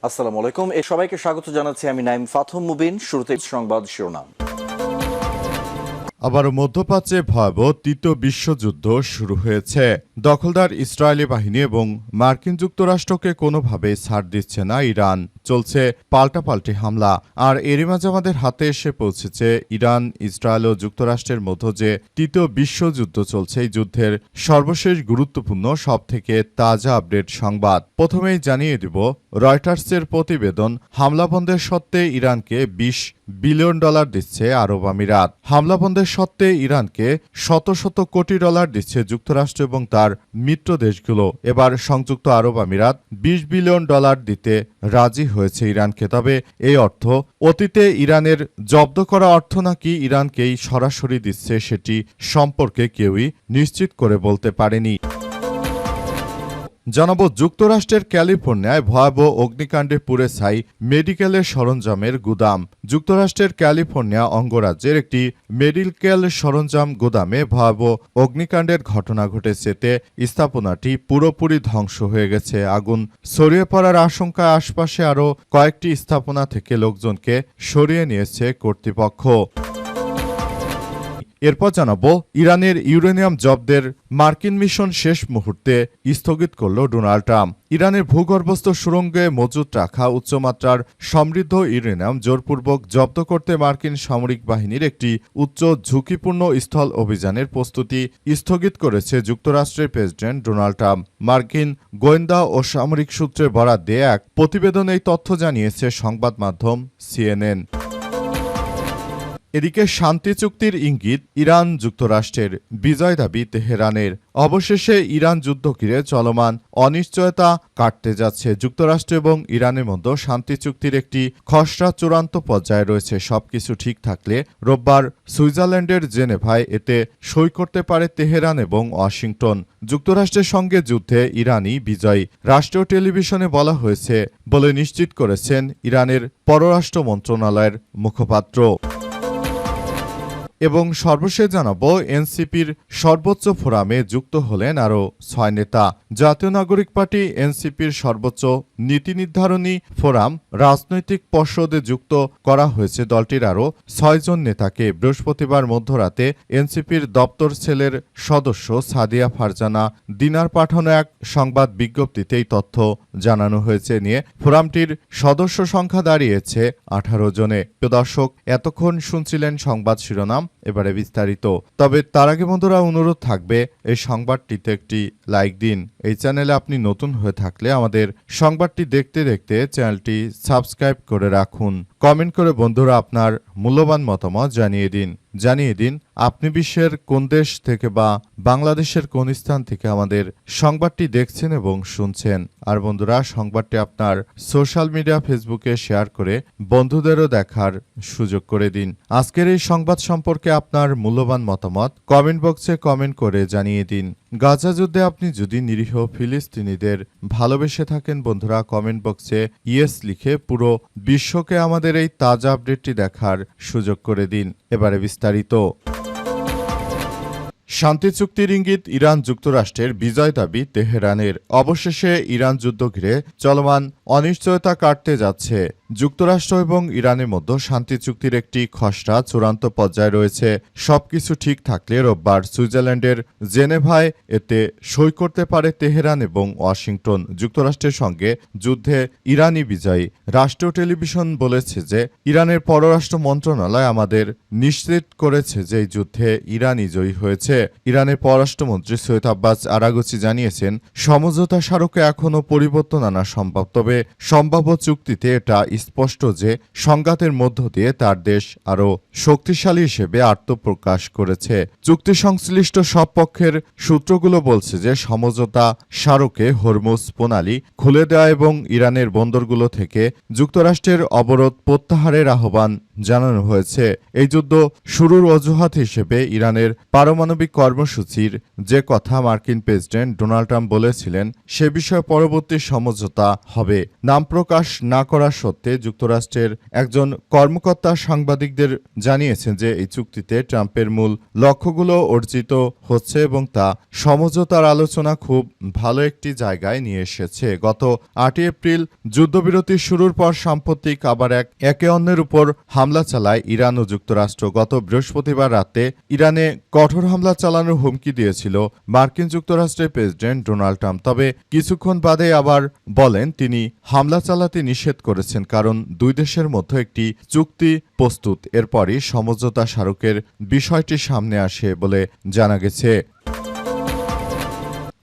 আসসালামু আলাইকুম। সবাইকে স্বাগত জানাচ্ছি আমি নাইম ফাথম মুবিন। শুরুতে সংবাদ শিরোনাম। আবার মধ্যপ্রাচ্যে ভয়াবহ তৃতীয় বিশ্বযুদ্ধ শুরু হয়েছে। দখলদার ইসরায়েলি বাহিনী এবং মার্কিন যুক্তরাষ্ট্রকে কোনোভাবেই ছাড় দিচ্ছে না ইরান। চলছে পাল্টাপাল্টি হামলা। আর এরই মাঝে আমাদের হাতে এসে পৌঁছেছে ইরান, ইসরায়েল ও যুক্তরাষ্ট্রের মধ্যে যে তৃতীয় বিশ্বযুদ্ধ চলছে, এই যুদ্ধের সর্বশেষ গুরুত্বপূর্ণ সবথেকে তাজা আপডেট সংবাদ। প্রথমেই জানিয়ে দিব, রয়টার্সের প্রতিবেদন, হামলা বন্ধের সত্ত্বে ইরানকে $20 বিলিয়ন দিচ্ছে আরব আমিরাত। হামলা বন্ধের সত্ত্বে ইরানকে শত শত কোটি ডলার দিচ্ছে যুক্তরাষ্ট্র এবং তার মিত্র দেশগুলো। এবার সংযুক্ত আরব আমিরাত $20 বিলিয়ন দিতে রাজি হয়েছে ইরানকে। তবে এই অর্থ অতীতে ইরানের জব্দ করা অর্থ নাকি ইরানকেই সরাসরি দিচ্ছে, সেটি সম্পর্কে কেউই নিশ্চিত করে বলতে পারেনি। জানাবো, যুক্তরাষ্ট্রের ক্যালিফোর্নিয়ায় ভয়াবহ অগ্নিকাণ্ডে পুড়ে ছাই মেডিকেলের সরঞ্জামের গুদাম। যুক্তরাষ্ট্রের ক্যালিফোর্নিয়া অঙ্গরাজ্যের একটি মেডিকেল সরঞ্জাম গুদামে ভয়াবহ অগ্নিকাণ্ডের ঘটনা ঘটেছে। এতে স্থাপনাটি পুরোপুরি ধ্বংস হয়ে গেছে। আগুন ছড়িয়ে পড়ার আশঙ্কায় আশপাশে আরও কয়েকটি স্থাপনা থেকে লোকজনকে সরিয়ে নিয়েছে কর্তৃপক্ষ। এরপর জানাবো, ইরানের ইউরেনিয়াম জব্দের মার্কিন মিশন শেষ মুহূর্তে স্থগিত করল ডোনাল্ড ট্রাম্প। ইরানের ভূগর্ভস্থ সুড়ঙ্গে মজুত রাখা উচ্চমাত্রার সমৃদ্ধ ইউরেনিয়াম জোরপূর্বক জব্দ করতে মার্কিন সামরিক বাহিনীর একটি উচ্চ ঝুঁকিপূর্ণ স্থল অভিযানের প্রস্তুতি স্থগিত করেছে যুক্তরাষ্ট্রের প্রেসিডেন্ট ডোনাল্ড ট্রাম্প। মার্কিন গোয়েন্দা ও সামরিক সূত্রে বরাত দিয়ে এক প্রতিবেদনে এই তথ্য জানিয়েছে সংবাদ মাধ্যম CNN। এদিকে শান্তি চুক্তির ইঙ্গিত ইরান যুক্তরাষ্ট্রের, বিজয় দাবি তেহরানের। অবশেষে ইরান যুদ্ধ ঘিরে চলমান অনিশ্চয়তা কাটতে যাচ্ছে। যুক্তরাষ্ট্র এবং ইরানের মধ্যে শান্তি চুক্তির একটি খসড়া চূড়ান্ত পর্যায়ে রয়েছে। সবকিছু ঠিক থাকলে রোববার সুইজারল্যান্ডের জেনেভায় এতে সই করতে পারে তেহরান এবং ওয়াশিংটন। যুক্তরাষ্ট্রের সঙ্গে যুদ্ধে ইরানই বিজয়ী, রাষ্ট্রীয় টেলিভিশনে বলা হয়েছে বলে নিশ্চিত করেছেন ইরানের পররাষ্ট্র মন্ত্রণালয়ের মুখপাত্র। এবং সর্বশেষ জানাবো, এনসিপির সর্বোচ্চ ফোরামে যুক্ত হলেন আরও 6 নেতা। জাতীয় নাগরিক পার্টি এনসিপির সর্বোচ্চ নীতি নির্ধারণী ফোরাম রাজনৈতিক পর্ষদে যুক্ত করা হয়েছে দলটির আরও 6 জন নেতাকে। বৃহস্পতিবার মধ্যরাতে এনসিপির দপ্তর সেলের সদস্য সাদিয়া ফারজানা দিনার পাঠানো এক সংবাদ বিজ্ঞপ্তিতে এই তথ্য জানানো হয়েছে। নিয়ে ফোরামটির সদস্য সংখ্যা দাঁড়িয়েছে 18 জনে। প্রিয় দর্শক, এতক্ষণ শুনছিলেন সংবাদ শিরোনাম, এবারে বিস্তারিত। তবে তার আগে বন্ধুরা, অনুরোধ থাকবে এই সংবাদটিতে একটি লাইক দিন। এই চ্যানেলে আপনি নতুন হয়ে থাকলে আমাদের সংবাদটি দেখতে দেখতে চ্যানেলটি সাবস্ক্রাইব করে রাখুন। কমেন্ট করে বন্ধুরা আপনার মূল্যবান মতামত জানিয়ে দিন আপনি বিশ্বের কোন দেশ থেকে বা বাংলাদেশের কোন স্থান থেকে আমাদের সংবাদটি দেখছেন এবং শুনছেন। আর বন্ধুরা, সংবাদটি আপনার সোশ্যাল মিডিয়া ফেসবুকে শেয়ার করে বন্ধুদেরও দেখার সুযোগ করে দিন। আজকের এই সংবাদ সম্পর্কে আপনার মূল্যবান মতামত কমেন্ট বক্সে কমেন্ট করে জানিয়ে দিন। গাজা যুদ্ধে আপনি যদি নিরীহ ফিলিস্তিনিদের ভালোবেসে থাকেন বন্ধুরা, কমেন্ট বক্সে ইয়েস লিখে পুরো বিশ্বকে আমাদের এই তাজা আপডেটটি দেখার সুযোগ করে দিন। এবারে বিস্তারিত। শান্তি চুক্তির ইঙ্গিত ইরান যুক্তরাষ্ট্রের, বিজয় দাবি তেহরানের। অবশেষে ইরান যুদ্ধ ঘিরে চলমান অনিশ্চয়তা কাটতে যাচ্ছে। যুক্তরাষ্ট্র এবং ইরানের মধ্যে শান্তি চুক্তির একটি খসড়া চূড়ান্ত পর্যায়ে রয়েছে। সবকিছু ঠিক থাকলে রোববার সুইজারল্যান্ডের জেনেভায় এতে সই করতে পারে তেহরান এবং ওয়াশিংটন। যুক্তরাষ্ট্রের সঙ্গে যুদ্ধে ইরানই বিজয়ী। রাষ্ট্রীয় টেলিভিশন বলেছে যে ইরানের পররাষ্ট্র মন্ত্রণালয় আমাদের নিশ্চিত করেছে যে এই যুদ্ধে ইরানই জয়ী হয়েছে। ইরানের পররাষ্ট্রমন্ত্রী সৈয়দ আব্বাস আরাগচি জানিয়েছেন, সমঝোতা স্মারকে এখনও পরিবর্তন আনা সম্ভব, তবে সম্ভাব্য চুক্তিতে এটা স্পষ্ট যে সংঘাতের মধ্য দিয়ে তার দেশ আরও শক্তিশালী হিসেবে আত্মপ্রকাশ করেছে। চুক্তি সংশ্লিষ্ট সব পক্ষের সূত্রগুলো বলছে যে সমঝোতা স্মারকে হরমুজ প্রণালী খুলে দেওয়া এবং ইরানের বন্দরগুলো থেকে যুক্তরাষ্ট্রের অবরোধ প্রত্যাহারের আহ্বান জানানো হয়েছে। এই যুদ্ধ শুরুর অজুহাত হিসেবে ইরানের পারমাণবিক কর্মসূচির যে কথা মার্কিন প্রেসিডেন্ট ডোনাল্ড ট্রাম্প বলেছিলেন সে বিষয়ে পরবর্তী সমঝোতা হবে। নাম প্রকাশ না করা সত্ত্বে যুক্তরাষ্ট্রের একজন কর্মকর্তা সাংবাদিকদের জানিয়েছেন যে এই চুক্তিতে ট্রাম্পের মূল লক্ষ্যগুলো অর্জিত হচ্ছে এবং তা সমঝোতার আলোচনা খুব ভালো একটি জায়গায় নিয়ে এসেছে। গত 8 এপ্রিল যুদ্ধবিরতি শুরুর পর সাম্প্রতিক আবার একে অন্যের উপর হামলা চালায় ইরান ও যুক্তরাষ্ট্র। গত বৃহস্পতিবার রাতে ইরানে কঠোর হামলা চালানোর হুমকি দিয়েছিল মার্কিন যুক্তরাষ্ট্রের প্রেসিডেন্ট ডোনাল্ড ট্রাম্প। তবে কিছুক্ষণ বাদে আবার বলেন তিনি হামলা চালাতে নিষেধ করেছেন কারণ দুই দেশের মধ্যে একটি চুক্তি প্রস্তুত। এরপরই সমঝোতা স্মারকের বিষয়টি সামনে আসে বলে জানা গেছে।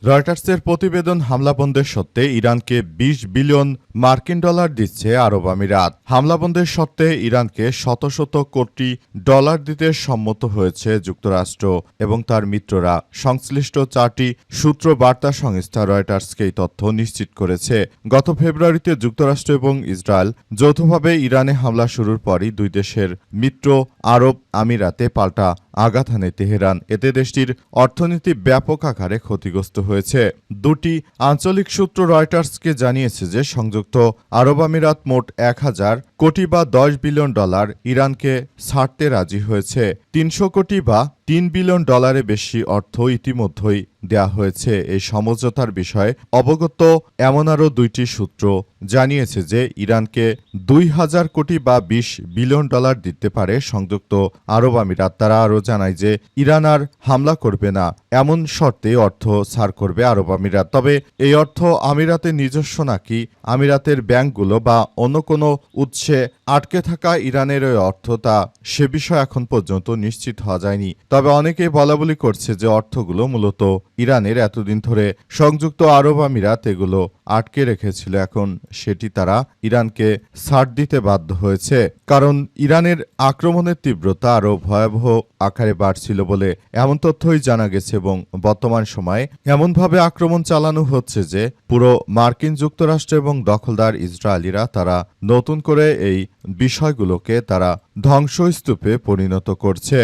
রয়টার্সের প্রতিবেদন, হামলা বন্ধের সত্ত্বে ইরানকে 20 বিলিয়ন মার্কিন ডলার দিচ্ছে আরব আমিরাত। হামলা বন্ধের সত্ত্বে ইরানকে শত শত কোটি ডলার দিতে সম্মত হয়েছে যুক্তরাষ্ট্র এবং তার মিত্ররা। সংশ্লিষ্ট 4টি সূত্র বার্তা সংস্থা রয়টার্সকে এই তথ্য নিশ্চিত করেছে। গত ফেব্রুয়ারিতে যুক্তরাষ্ট্র এবং ইসরায়েল যৌথভাবে ইরানে হামলা শুরুর পরই দুই দেশের মিত্র আরব আমিরাতে পাল্টা আঘাত হানে তেহরান। এতে দেশটির অর্থনীতি ব্যাপক আকারে ক্ষতিগ্রস্ত হয়েছে। দুটি আঞ্চলিক সূত্র রয়টার্সকে জানিয়েছে যে সংযুক্ত আরব আমিরাত মোট 1000 কোটি বা 10 বিলিয়ন ডলার ইরানকে ছাড়তে রাজি হয়েছে। 300 কোটি বা 3 বিলিয়ন ডলারের বেশি অর্থ ইতিমধ্যেই দেয়া হয়েছে। এই সমঝোতার বিষয়ে অবগত এমন আরও দুইটি সূত্র জানিয়েছে যে ইরানকে 2000 কোটি বা 20 বিলিয়ন ডলার দিতে পারে সংযুক্ত আরব আমিরাত। তারা আরও জানায় যে ইরান আর হামলা করবে না এমন শর্তে অর্থ ছাড় করবে আরব আমিরাত। তবে এই অর্থ আমিরাতের নিজস্ব নাকি আমিরাতের ব্যাংকগুলো বা অন্য কোনো উৎসে আটকে থাকা ইরানের ওই অর্থ তা সে বিষয় এখন পর্যন্ত নিশ্চিত হওয়া যায়নি। তবে অনেকেই বলাবলি করছে যে অর্থগুলো মূলত ইরানের এতদিন ধরে সংযুক্ত আরব আমিরাত এগুলো আটকে রেখেছিল। এখন সেটি তারা ইরানকে ছাড় দিতে বাধ্য হয়েছে কারণ ইরানের আক্রমণের তীব্রতা আরও ভয়াবহ আকারে বাড়ছিল বলে এমন তথ্যই জানা গেছে এবং বর্তমান সময়ে এমনভাবে আক্রমণ চালানো হচ্ছে যে পুরো মার্কিন যুক্তরাষ্ট্র এবং দখলদার ইসরায়েলিরা তারা নতুন করে এই বিষয়গুলোকে তারা ধ্বংসস্তূপে পরিণত করছে।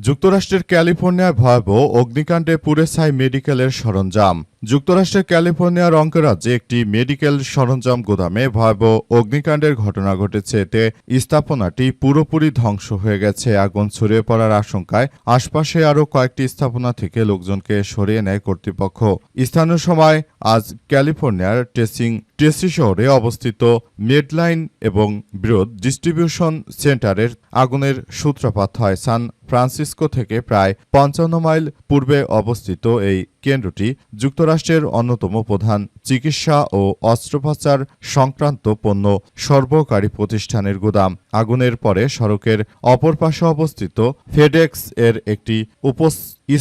যুক্তরাষ্ট্রের ক্যালিফোর্নিয়ায় ভয়াবহ অগ্নিকাণ্ডে পুড়ে ছাই মেডিকেলের সরঞ্জাম। যুক্তরাষ্ট্রের ক্যালিফোর্নিয়ার অঙ্গরাজ্যে একটি মেডিকেল সরঞ্জাম গোদামে ভয়াবহ অগ্নিকাণ্ডের ঘটনা ঘটেছে। এতে স্থাপনাটি পুরোপুরি ধ্বংস হয়ে গেছে। আগুন ছড়িয়ে পড়ার আশঙ্কায় আশপাশে আরও কয়েকটি স্থাপনা থেকে লোকজনকে সরিয়ে নেয় কর্তৃপক্ষ। স্থানীয় সময় আজ ক্যালিফোর্নিয়ার টেসি শহরে অবস্থিত মেডলাইন এবং ব্রড ডিস্ট্রিবিউশন সেন্টারের আগুনের সূত্রপাত হয়। সান ফ্রান্সিসকো থেকে প্রায় 55 মাইল পূর্বে অবস্থিত এই কেন্দ্রটি যুক্তরাষ্ট্রের অন্যতম প্রধান চিকিৎসা ও অস্ত্রোপচার সংক্রান্ত পণ্য সরবরাহকারী প্রতিষ্ঠানের গুদাম। আগুনের পরে সড়কের অপর পাশে অবস্থিত ফেডেক্স এর একটি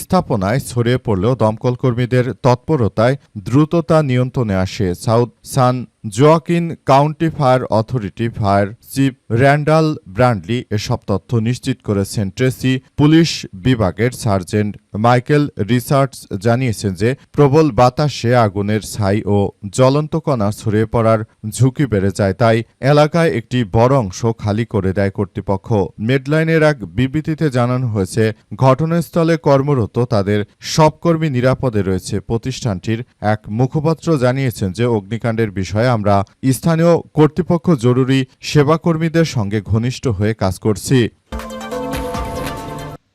স্থাপনায় ছড়িয়ে পড়লেও দমকল কর্মীদের তৎপরতায় দ্রুততা নিয়ন্ত্রণে আসে। South San Joaquin County Fire Authority fire chief Randall Brandley এসব তথ্য নিশ্চিত করেছেন। ট্রেসি পুলিশ বিভাগের সার্জেন্ট মাইকেল রিচার্ডস জানিয়েছেন যে প্রবল বাতাসে আগুনের ছাই ও জ্বলন্ত কণা ছড়িয়ে পড়ার ঝুঁকি বেড়ে যায়, তাই এলাকায় একটি বড় অংশ খালি করে দেয় কর্তৃপক্ষ। মেডলাইনের এক বিবৃতিতে জানানো হয়েছে ঘটনাস্থলে কর্মরত তাদের সব কর্মী নিরাপদে রয়েছে। প্রতিষ্ঠানটির এক মুখপাত্র জানিয়েছেন যে অগ্নিকাণ্ডের বিষয়ে আমরা স্থানীয় কর্তৃপক্ষ জরুরি সেবাকর্মীদের সঙ্গে ঘনিষ্ঠ হয়ে কাজ করছি।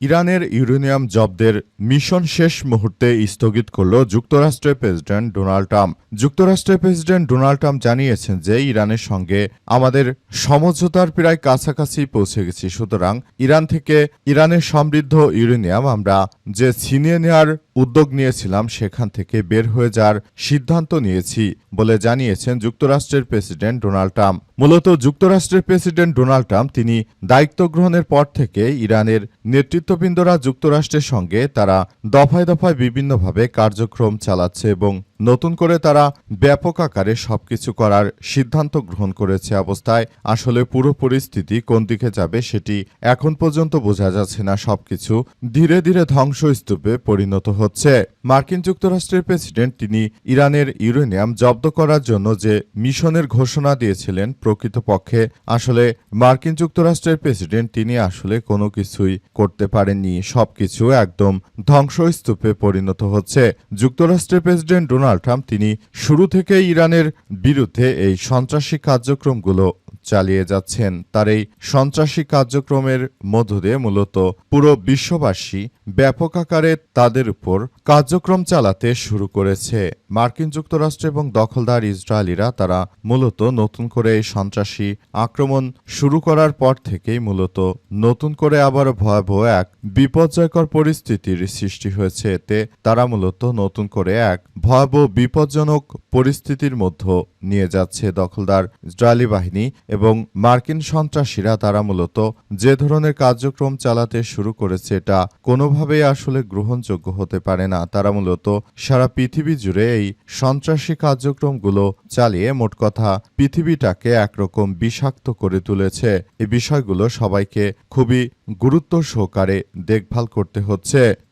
ইরানের ইউরেনিয়াম জব্দের মিশন শেষ মুহূর্তে স্থগিত করল যুক্তরাষ্ট্রের প্রেসিডেন্ট ডোনাল্ড ট্রাম্প। যুক্তরাষ্ট্রের প্রেসিডেন্ট ডোনাল্ড ট্রাম্প জানিয়েছেন যে ইরানের সঙ্গে আমাদের সমঝোতার প্রায় কাছাকাছি পৌঁছে গেছি। সুতরাং ইরান থেকে ইরানের সমৃদ্ধ ইউরেনিয়াম আমরা যে ছিনিয়ে নেওয়ার উদ্যোগ নিয়েছিলাম সেখান থেকে বের হয়ে যাওয়ার সিদ্ধান্ত নিয়েছি বলে জানিয়েছেন যুক্তরাষ্ট্রের প্রেসিডেন্ট ডোনাল্ড ট্রাম্প। মূলত যুক্তরাষ্ট্রের প্রেসিডেন্ট ডোনাল্ড ট্রাম্প তিনি দায়িত্ব গ্রহণের পর থেকে ইরানের নেতৃত্ববৃন্দরা যুক্তরাষ্ট্রের সঙ্গে তারা দফায় দফায় বিভিন্নভাবে কার্যক্রম চালাচ্ছে এবং নতুন করে তারা ব্যাপক আকারে সবকিছু করার সিদ্ধান্ত গ্রহণ করেছে অবস্থায় আসলে পুরো পরিস্থিতি কোন দিকে যাবে সেটি এখন পর্যন্ত বোঝা যাচ্ছে না। সবকিছু ধীরে ধীরে ধ্বংসস্তূপে পরিণত হচ্ছে। মার্কিন যুক্তরাষ্ট্রের প্রেসিডেন্ট তিনি ইরানের ইউরেনিয়াম জব্দ করার জন্য যে মিশনের ঘোষণা দিয়েছিলেন, প্রকৃতপক্ষে আসলে মার্কিন যুক্তরাষ্ট্রের প্রেসিডেন্ট তিনি আসলে কোনো কিছুই করতে পারেননি। সবকিছু একদম ধ্বংসস্তূপে পরিণত হচ্ছে। যুক্তরাষ্ট্রের প্রেসিডেন্ট ডোনাল্ড ট্রাম্প তিনি শুরু থেকে ইরানের বিরুদ্ধে এই সন্ত্রাসী কার্যক্রমগুলো চালিয়ে যাচ্ছেন। তার এই সন্ত্রাসী কার্যক্রমের মধ্য দিয়ে মূলত পুরো বিশ্ববাসী ব্যাপক আকারে তাদের উপর কার্যক্রম চালাতে শুরু করেছে। মার্কিন যুক্তরাষ্ট্র এবং দখলদার ইসরায়েলিরা তারা মূলত নতুন করে এই সন্ত্রাসী আক্রমণ শুরু করার পর থেকেই মূলত নতুন করে আবার ভয়াবহ এক বিপর্যয়কর পরিস্থিতির সৃষ্টি হয়েছে। এতে তারা মূলত নতুন করে এক ভয়াবহ বিপজ্জনক পরিস্থিতির মধ্যে নিয়ে যাচ্ছে দখলদার ইসরায়েলি বাহিনী এবং মার্কিন সন্ত্রাসীরা। তারা মূলত যে ধরনের কার্যক্রম চালাতে শুরু করেছে এটা কোনোভাবেই আসলে গ্রহণযোগ্য হতে পারে না। তারা মূলত সারা পৃথিবী জুড়ে এই সন্ত্রাসী কার্যক্রমগুলো চালিয়ে মোট কথা পৃথিবীটাকে একরকম বিষাক্ত করে তুলেছে। এই বিষয়গুলো সবাইকে খুবই গুরুত্ব সহকারে দেখভাল করতে হচ্ছে।